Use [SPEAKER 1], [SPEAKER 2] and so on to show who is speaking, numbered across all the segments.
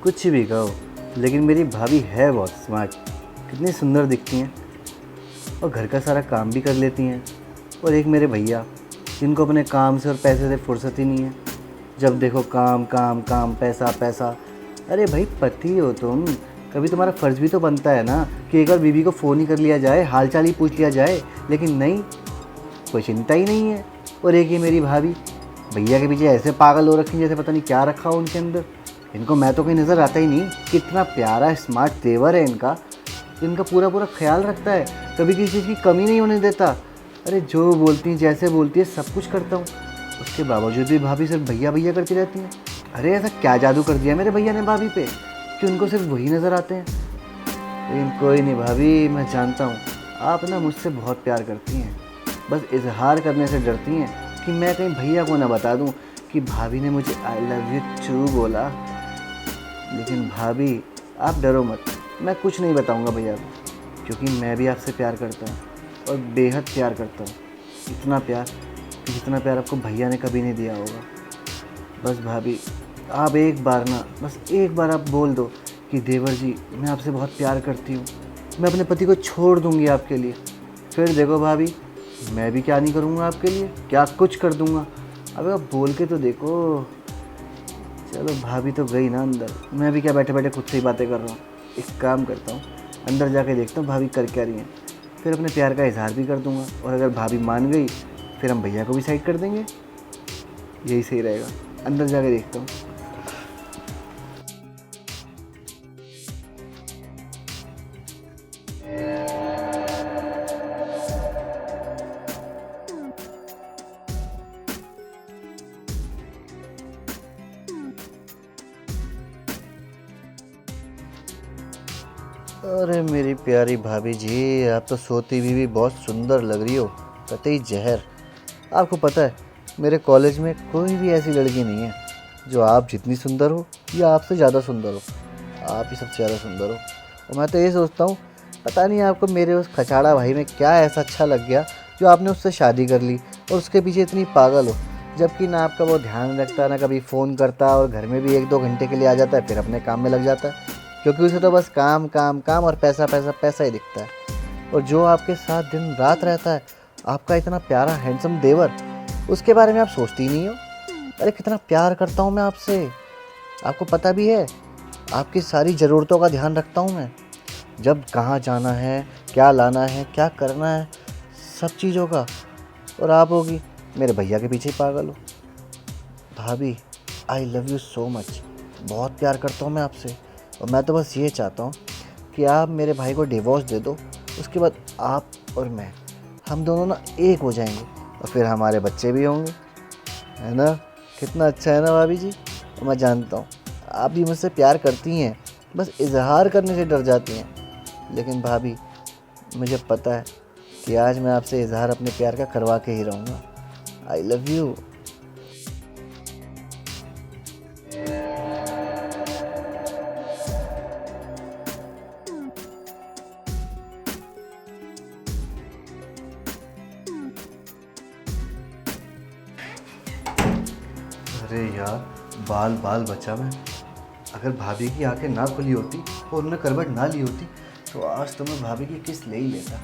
[SPEAKER 1] कुछ भी कहो, लेकिन मेरी भाभी है बहुत स्मार्ट। कितनी सुंदर दिखती हैं और घर का सारा काम भी कर लेती हैं। और एक मेरे भैया, जिनको अपने काम से और पैसे से फुर्सत ही नहीं है। जब देखो काम काम काम, पैसा पैसा। अरे भाई, पति हो तुम, कभी तुम्हारा फ़र्ज़ भी तो बनता है ना कि एक बार बीवी को फ़ोन ही कर लिया जाए, हाल चाल ही पूछ लिया जाए। लेकिन नहीं, कोई चिंता ही नहीं है। और एक ये मेरी भाभी, भैया के पीछे ऐसे पागल हो रखी हैं जैसे पता नहीं क्या रखा हो उनके अंदर। इनको मैं तो कहीं नज़र आता ही नहीं। कितना प्यारा स्मार्ट तेवर है इनका। इनका पूरा पूरा ख्याल रखता है, कभी किसी चीज़ की कमी नहीं होने देता। अरे जो बोलती हैं, जैसे बोलती है, सब कुछ करता हूँ। उसके बावजूद भी भाभी सिर्फ भैया भैया करती रहती हैं। अरे ऐसा क्या जादू कर दिया मेरे भैया ने भाभी पे कि उनको सिर्फ वही नज़र आते हैं। लेकिन कोई नहीं भाभी, मैं जानता हूँ आप ना मुझसे बहुत प्यार करती हैं। बस इजहार करने से डरती हैं कि मैं कहीं भैया को ना बता दूँ कि भाभी ने मुझे आई लव यू टू बोला। लेकिन भाभी, आप डरो मत, मैं कुछ नहीं बताऊंगा भैया को, क्योंकि मैं भी आपसे प्यार करता हूँ और बेहद प्यार करता हूँ। इतना प्यार कि जितना प्यार आपको भैया ने कभी नहीं दिया होगा। बस भाभी, आप एक बार ना, बस एक बार आप बोल दो कि देवर जी, मैं आपसे बहुत प्यार करती हूँ, मैं अपने पति को छोड़ दूँगी आपके लिए। फिर देखो भाभी, मैं भी क्या नहीं करूँगा आपके लिए, क्या कुछ कर दूँगा। अब आप बोल के तो देखो। चलो भाभी तो गई ना अंदर, मैं भी क्या बैठे बैठे खुद से ही बातें कर रहा हूँ। एक काम करता हूँ, अंदर जाके देखता हूँ भाभी कर क्या रही हैं। फिर अपने प्यार का इजहार भी कर दूँगा, और अगर भाभी मान गई फिर हम भैया को भी साइड कर देंगे। यही सही रहेगा। अंदर जाके देखता हूँ। अरे मेरी प्यारी भाभी जी, आप तो सोती भी बहुत सुंदर लग रही हो, कतई जहर। आपको पता है, मेरे कॉलेज में कोई भी ऐसी लड़की नहीं है जो आप जितनी सुंदर हो या आपसे ज़्यादा सुंदर हो। आप ही सबसे ज़्यादा सुंदर हो। और मैं तो ये सोचता हूँ, पता नहीं आपको मेरे उस खचाड़ा भाई में क्या ऐसा अच्छा लग गया जो आपने उससे शादी कर ली और उसके पीछे इतनी पागल हो। जबकि ना आपका वो ध्यान रखता, ना कभी फ़ोन करता, और घर में भी 1-2 घंटे के लिए आ जाता है, फिर अपने काम में लग जाता है, क्योंकि उसे तो बस काम काम काम और पैसा पैसा पैसा ही दिखता है। और जो आपके साथ दिन रात रहता है, आपका इतना प्यारा हैंडसम देवर, उसके बारे में आप सोचती ही नहीं हो। अरे कितना प्यार करता हूँ मैं आपसे, आपको पता भी है। आपकी सारी ज़रूरतों का ध्यान रखता हूँ मैं, जब कहाँ जाना है, क्या लाना है, क्या करना है, सब चीज़ों का। और आप होगी मेरे भैया के पीछे ही पागल हो। भाभी, I love you so much. बहुत प्यार करता हूँ मैं आपसे, और मैं तो बस ये चाहता हूँ कि आप मेरे भाई को डिवोर्स दे दो। उसके बाद आप और मैं, हम दोनों ना एक हो जाएंगे, और फिर हमारे बच्चे भी होंगे, है ना। कितना अच्छा है ना भाभी जी। और मैं जानता हूँ आप भी मुझसे प्यार करती हैं, बस इजहार करने से डर जाती हैं। लेकिन भाभी, मुझे पता है कि आज मैं आपसे इजहार अपने प्यार का करवा के ही रहूँगा। I love you. अरे यार, बाल बाल बचा मैं। अगर भाभी की आंखें ना खुली होती और उन्होंने करवट ना ली होती, तो आज तो मैं भाभी की किस ले ही लेता,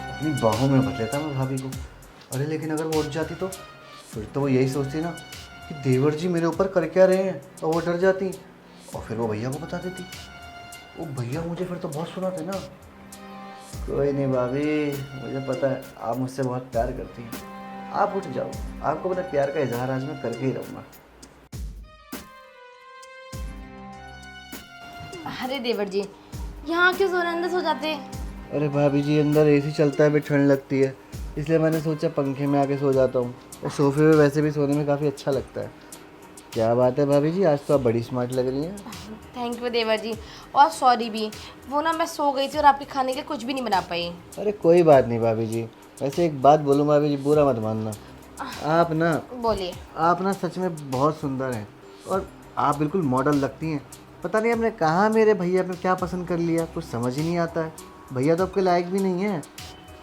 [SPEAKER 1] अपनी बाहों में भर लेता मैं भाभी को। अरे लेकिन अगर वो उठ जाती तो फिर तो वो यही सोचती ना कि देवर जी मेरे ऊपर कर क्या रहे हैं, और वो डर जाती, और फिर वो भैया को बता देती। वो भैया मुझे फिर तो बहुत सुनाते ना। कोई नहीं भाभी, मुझे पता है आप मुझसे बहुत प्यार करती हैं। आप उठ जाओ, आपको अपने प्यार का इजहार आज मैं करके ही रहूँगा।
[SPEAKER 2] अरे देवर जी, यहाँ क्यों सो रहे? अंदर सो जाते।
[SPEAKER 1] अरे भाभी जी, अंदर एसी चलता है, फिर ठंड लगती है, इसलिए मैंने सोचा पंखे में आके सो जाता हूँ। और सोफे पे वैसे भी सोने में काफ़ी अच्छा लगता है। क्या बात है भाभी जी, आज तो आप बड़ी स्मार्ट लग रही हैं।
[SPEAKER 2] थैंक यू देवर जी, और सॉरी भी, वो ना मैं सो गई थी और आपके खाने के लिए कुछ भी नहीं बना पाई।
[SPEAKER 1] अरे कोई बात नहीं भाभी जी। वैसे एक बात बोलूँ भाभी जी, बुरा मत मानना। आप ना
[SPEAKER 2] बोलिए।
[SPEAKER 1] आप ना सच में बहुत सुंदर हैं, और आप बिल्कुल मॉडल लगती हैं। पता नहीं आपने कहाँ मेरे भैया पे क्या पसंद कर लिया, कुछ समझ ही नहीं आता है। भैया तो आपके लायक भी नहीं है।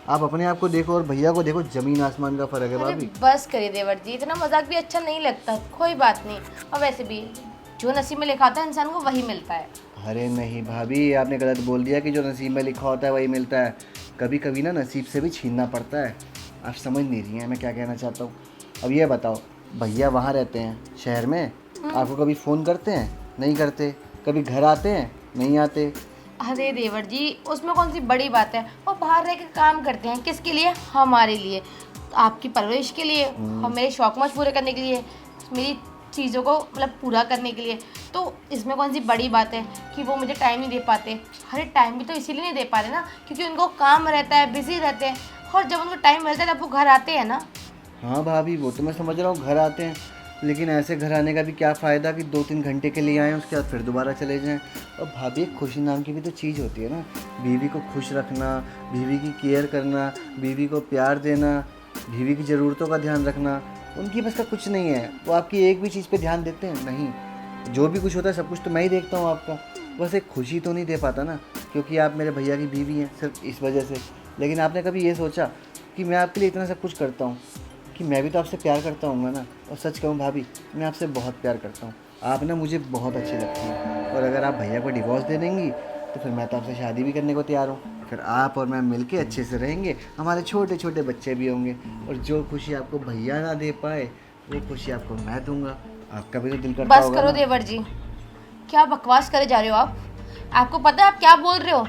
[SPEAKER 1] आप अपने आप को देखो और भैया को देखो, ज़मीन आसमान का फ़र्क है
[SPEAKER 2] अरे
[SPEAKER 1] भाभी।
[SPEAKER 2] बस करिए देवर जी, इतना मजाक भी अच्छा नहीं लगता। कोई बात नहीं। और वैसे भी जो नसीब में लिखा होता है इंसान को वही मिलता है।
[SPEAKER 1] अरे नहीं भाभी, आपने गलत बोल दिया कि जो नसीब में लिखा होता है वही मिलता है। कभी कभी ना नसीब से भी छीनना पड़ता है। आप समझ नहीं रही हैं मैं क्या कहना चाहता हूँ। अब ये बताओ, भैया वहाँ रहते हैं शहर में, आपको कभी फ़ोन करते हैं? नहीं करते। कभी घर आते हैं? नहीं आते।
[SPEAKER 2] अरे देवर जी, उसमें कौन सी बड़ी बात है। वो बाहर रह के काम करते हैं, किसके लिए? हमारे लिए, आपकी परवरिश के लिए और मेरे शौक मौज पूरे करने के लिए, मेरी चीज़ों को मतलब पूरा करने के लिए। तो इसमें कौन सी बड़ी बात है कि वो मुझे टाइम नहीं दे पाते। अरे टाइम भी तो इसीलिए नहीं दे पा रहे ना क्योंकि उनको काम रहता है, बिजी रहते हैं, और जब उनको टाइम मिलता है तब वो घर आते हैं ना।
[SPEAKER 1] हाँ भाभी, वो तो मैं समझ रहा हूँ, घर आते हैं, लेकिन ऐसे घर आने का भी क्या फ़ायदा कि 2-3 घंटे के लिए आएँ, उसके बाद फिर दोबारा चले जाएं। और भाभी, एक खुशी नाम की भी तो चीज़ होती है ना। बीवी को खुश रखना, बीवी की केयर करना, बीवी को प्यार देना, बीवी की ज़रूरतों का ध्यान रखना, उनकी बस का कुछ नहीं है। वो आपकी एक भी चीज़ पे ध्यान देते हैं? नहीं। जो भी कुछ होता है सब कुछ तो मैं ही देखता हूँ आपका। बस एक खुशी तो नहीं दे पाता ना, क्योंकि आप मेरे भैया की बीवी हैं, सिर्फ इस वजह से। लेकिन आपने कभी ये सोचा कि मैं आपके लिए इतना सब कुछ करता हूँ कि मैं भी तो आपसे प्यार करता हूँ ना? और सच कहूँ भाभी, मैं आपसे बहुत प्यार करता हूँ। आप ना मुझे बहुत अच्छी लगती हैं, और अगर आप भैया को डिवोर्स दे देंगी तो फिर मैं तो आपसे शादी भी करने को तैयार हूँ। फिर आप और मैं मिलके अच्छे से रहेंगे, हमारे छोटे छोटे बच्चे भी होंगे, और जो खुशी आपको भैया ना दे पाए वो खुशी आपको मैं दूंगा। आपका भी तो दिल करता
[SPEAKER 2] बस
[SPEAKER 1] होगा
[SPEAKER 2] करो
[SPEAKER 1] ना?
[SPEAKER 2] देवर जी, क्या बकवास करे जा रहे हो आप? आपको पता है आप क्या बोल रहे हो?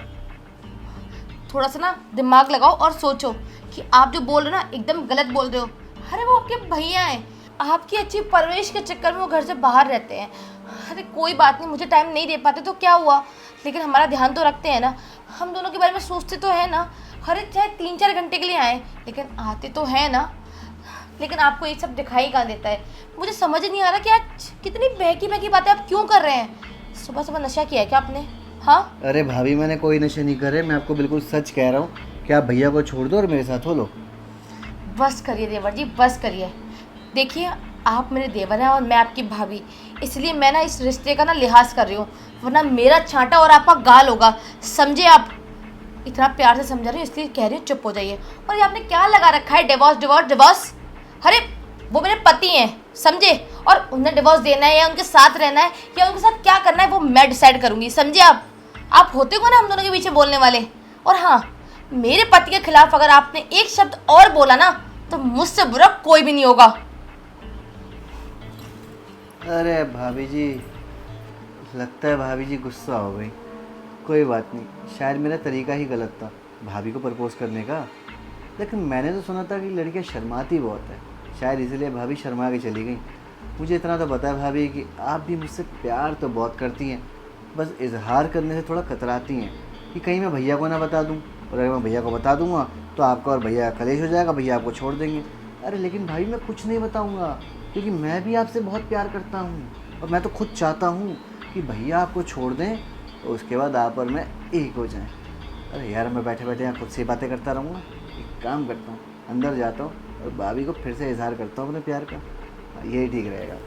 [SPEAKER 2] थोड़ा सा ना दिमाग लगाओ और सोचो कि आप जो बोल रहे हो ना एकदम गलत बोल रहे हो। अरे वो आपके भैया हैं, आपकी अच्छी परवरिश के चक्कर में वो घर से बाहर रहते हैं। अरे कोई बात नहीं, मुझे टाइम नहीं दे पाते तो क्या हुआ, लेकिन हमारा ध्यान तो रखते हैं ना, हम दोनों के बारे में सोचते तो है ना। अरे चाहे 3-4 घंटे के लिए आए लेकिन आते तो है ना। लेकिन आपको ये सब दिखाई कहाँ देता है? मुझे समझ नहीं आ रहा कि आज कितनी बहकी बहकी बातें आप क्यों कर रहे हैं। सुबह सुबह नशा किया है क्या आपने? हाँ,
[SPEAKER 1] अरे भाभी, मैंने कोई नशे नहीं करे, मैं आपको बिल्कुल सच कह रहा हूँ कि आप भैया को छोड़ दो और मेरे साथ हो लो।
[SPEAKER 2] बस करिए देवर जी, बस करिए। देखिए, आप मेरे देवर हैं और मैं आपकी भाभी, इसलिए मैं ना इस रिश्ते का ना लिहाज कर रही हूँ, वरना मेरा छांटा और आपका गाल होगा, समझे आप? इतना प्यार से समझा रही हूँ इसलिए कह रही हूँ चुप हो जाइए। और ये आपने क्या लगा रखा है, डिवोर्स डिवोर्स डिवोर्स? अरे वो मेरे पति हैं, समझे? और उन्हें डिवोर्स देना है या उनके साथ रहना है या उनके साथ क्या करना है वो मैं डिसाइड करूँगी, समझे आप होते को ना हम दोनों के पीछे बोलने वाले। और हाँ, मेरे पति के खिलाफ अगर आपने एक शब्द और बोला ना तो मुझसे बुरा कोई भी नहीं होगा।
[SPEAKER 1] अरे भाभी जी, लगता है भाभी जी गुस्सा हो गई। कोई बात नहीं, शायद मेरा तरीका ही गलत था भाभी को प्रपोज करने का। लेकिन मैंने तो सुना था कि लड़कियां शर्माती बहुत है, शायद इसलिए भाभी शर्मा के चली गई। मुझे इतना तो पता है भाभी कि आप भी मुझसे प्यार तो बहुत करती हैं, बस इजहार करने से थोड़ा कतराती हैं कि कहीं मैं भैया को ना बता दूं, और अगर मैं भैया को बता दूंगा तो आपका और भैया का कलेश हो जाएगा, भैया आपको छोड़ देंगे। अरे लेकिन भाई, मैं कुछ नहीं बताऊंगा क्योंकि मैं भी आपसे बहुत प्यार करता हूँ, और मैं तो खुद चाहता हूँ कि भैया आपको छोड़ दें तो उसके बाद आप और मैं एक हो जाएं। अरे यार, मैं बैठे बैठे यहाँ खुद से बातें करता रहूँगा। एक काम करता हूँ, अंदर जाता हूँ और भाभी को फिर से इजहार करता हूँ अपने प्यार का। यही ठीक रहेगा।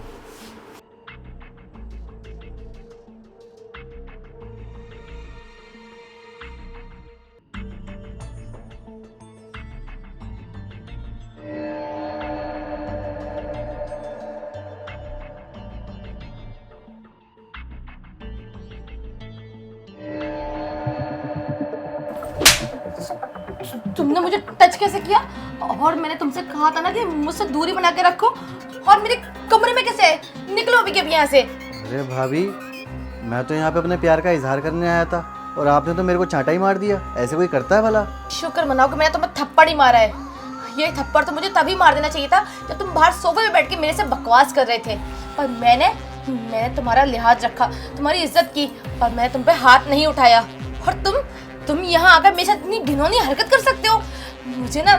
[SPEAKER 2] तुमने मुझे टच कैसे किया? और मैंने तुमसे कहा था ना कि मुझसे दूरी बना के रखो, और मेरे कमरे में कैसे आए? निकलो अभी के अभी यहाँ से।
[SPEAKER 1] अरे भाभी, मैं तो यहाँ पे अपने प्यार का इजहार करने आया था और आपने तो मेरे को चांटा ही मार दिया। ऐसे कोई करता है भला?
[SPEAKER 2] शुक्र मनाओ कि मैंने तुम्हें थप्पड़ ही मारा है। ये थप्पड़ तो मुझे तभी मार देना चाहिए था जब तुम बाहर सोफे पे बैठ के मेरे से बकवास कर रहे थे, पर मैंने तुम्हारा लिहाज रखा, तुम्हारी इज्जत की, पर मैंने तुम पे हाथ नहीं उठाया। और तुम यहाँ आकर मेरे साथ इतनी घिनौनी हरकत कर सकते हो? मुझे ना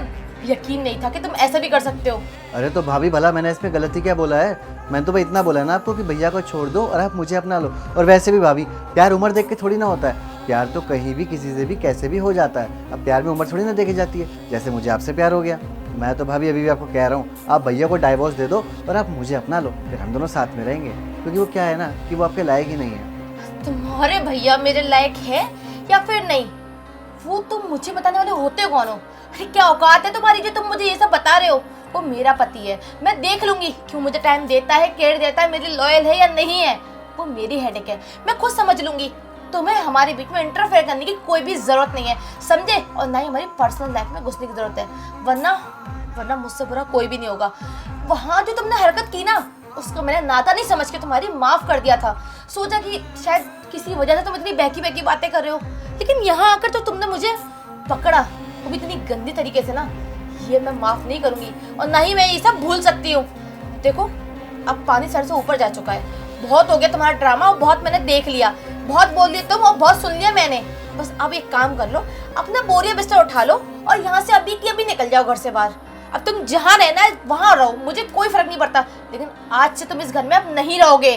[SPEAKER 2] यकीन नहीं था कि तुम ऐसा भी कर सकते हो।
[SPEAKER 1] अरे तो भाभी, भला मैंने इसमें गलती क्या बोला है? मैंने तो भाई इतना बोला ना आपको कि भैया को छोड़ दो और आप मुझे अपना लो। और वैसे भी भाभी, प्यार उम्र देख के थोड़ी ना होता है। प्यार तो कहीं भी किसी से भी कैसे भी हो जाता है। अब प्यार में उम्र थोड़ी ना देखी जाती है, जैसे मुझे आपसे प्यार हो गया। मैं तो भाभी अभी भी आपको कह रहा हूँ, आप भैया को डाइवोर्स दे दो और आप मुझे अपना लो, फिर हम दोनों साथ में रहेंगे। क्योंकि वो क्या है ना कि वो आपके लायक ही नहीं है।
[SPEAKER 2] तुम्हारे भैया मेरे लायक है या फिर नहीं, वो तुम मुझे बताने वाले होते कौन हो? अरे क्या औकात है तुम्हारी जो तुम मुझे ये सब बता रहे हो? वो मेरा पति है, मैं देख लूंगी क्यों मुझे टाइम देता है, केयर देता है, मेरी लॉयल है या नहीं है। वो मेरी हेडेक है, मैं खुद समझ लूंगी। तुम्हें हमारे बीच में इंटरफेयर करने की कोई भी जरूरत नहीं है, समझे? और ना ही हमारी पर्सनल लाइफ में घुसने की जरूरत है, वरना मुझसे बुरा कोई भी नहीं होगा। वहाँ जो तुमने हरकत की ना, उसको मैंने नाता नहीं समझ के तुम्हारी माफ कर दिया था। सोचा कि शायद किसी वजह से तुम इतनी बहकी बहकी बातें कर रहे हो, लेकिन यहाँ आकर जो तुमने मुझे पकड़ा वो भी इतनी गंदी तरीके से ना, ये मैं माफ नहीं करूंगी और ना ही मैं ये सब भूल सकती हूँ। देखो अब पानी सर से ऊपर जा चुका है, बहुत हो गया तुम्हारा ड्रामा और बहुत मैंने देख लिया, बहुत बोल दिया तुम और बहुत सुन लिया मैंने। बस अब एक काम कर लो, अपना बोरिया बिस्तर उठा लो और यहाँ से अभी की अभी निकल जाओ घर से बाहर। अब तुम जहाँ रहना है वहाँ रहो, मुझे कोई फर्क नहीं पड़ता, लेकिन आज से तुम इस घर में अब नहीं रहोगे।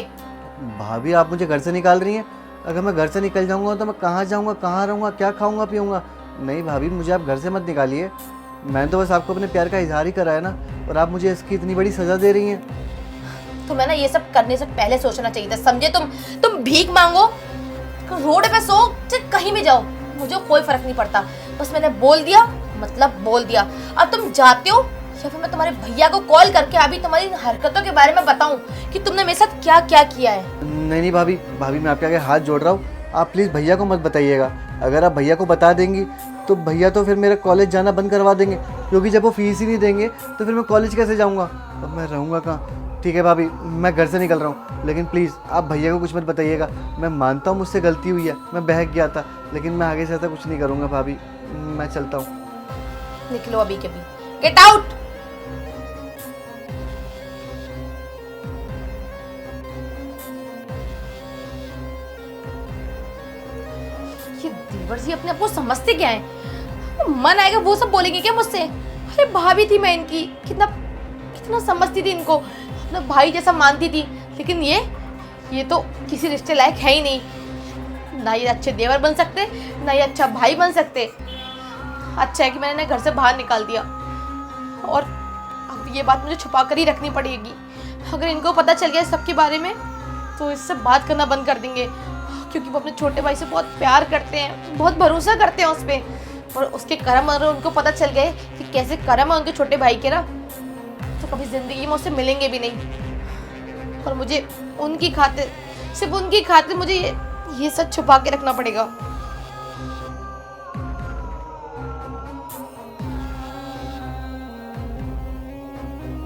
[SPEAKER 1] भाभी आप मुझे घर से निकाल रही हैं? अगर मैं घर से निकल जाऊंगा तो मैं कहाँ जाऊंगा, कहाँ रहूँगा, क्या खाऊंगा पीऊँगा? नहीं भाभी, मुझे आप घर से मत निकालिए। मैंने तो बस आपको अपने प्यार का इजहार ही करा है ना, और आप मुझे इसकी इतनी बड़ी सज़ा दे रही हैं।
[SPEAKER 2] तुम्हें ना ये सब करने से पहले सोचना चाहिए था, समझे? तुम भीख मांगो, रोड पे सो, चाहे कहीं भी जाओ, मुझे कोई फर्क नहीं पड़ता। बस मैंने बोल दिया मतलब बोल दिया। अब तुम जाते हो या फिर मैं तुम्हारे भैया को कॉल करके अभी तुम्हारी हरकतों के बारे में बताऊं कि तुमने मेरे साथ क्या क्या किया है?
[SPEAKER 1] नहीं भाभी, मैं आपके आगे हाथ जोड़ रहा हूँ, आप प्लीज़ भैया को मत बताइएगा। अगर आप भैया को बता देंगी तो भैया तो फिर मेरा कॉलेज जाना बंद करवा देंगे, क्योंकि जब वो फीस ही नहीं देंगे तो फिर मैं कॉलेज कैसे जाऊँगा? अब मैं रहूँगा कहाँ? ठीक है भाभी, मैं घर से निकल रहा हूँ, लेकिन प्लीज़ आप भैया को कुछ मत बताइएगा। मैं मानता हूँ मुझसे गलती हुई है, मैं बहक गया था, लेकिन मैं आगे से ऐसा कुछ नहीं करूँगा भाभी। मैं चलता हूँ।
[SPEAKER 2] निकलो अभी के अभी, गेट आउट। ये देवर जी अपने आप को समझते क्या है? मन आएगा वो सब बोलेंगे क्या मुझसे? अरे भाभी थी मैं इनकी, कितना कितना समझती थी इनको, अपना भाई जैसा मानती थी, लेकिन ये तो किसी रिश्ते लायक है ही नहीं। ना ये अच्छे देवर बन सकते, ना ये अच्छा भाई बन सकते। अच्छा है कि मैंने घर से बाहर निकाल दिया, और अब ये बात मुझे छुपा कर ही रखनी पड़ेगी। अगर इनको पता चल गया सबके बारे में तो इससे बात करना बंद कर देंगे, क्योंकि वो अपने छोटे भाई से बहुत प्यार करते हैं, बहुत भरोसा करते हैं उस पर। और उसके कर्म अगर उनको पता चल गए कि कैसे कर्म है उनके छोटे भाई के ना, तो कभी ज़िंदगी में उससे मिलेंगे भी नहीं। और मुझे उनकी खातिर, सिर्फ उनकी खातिर मुझे ये सच छुपा के रखना पड़ेगा।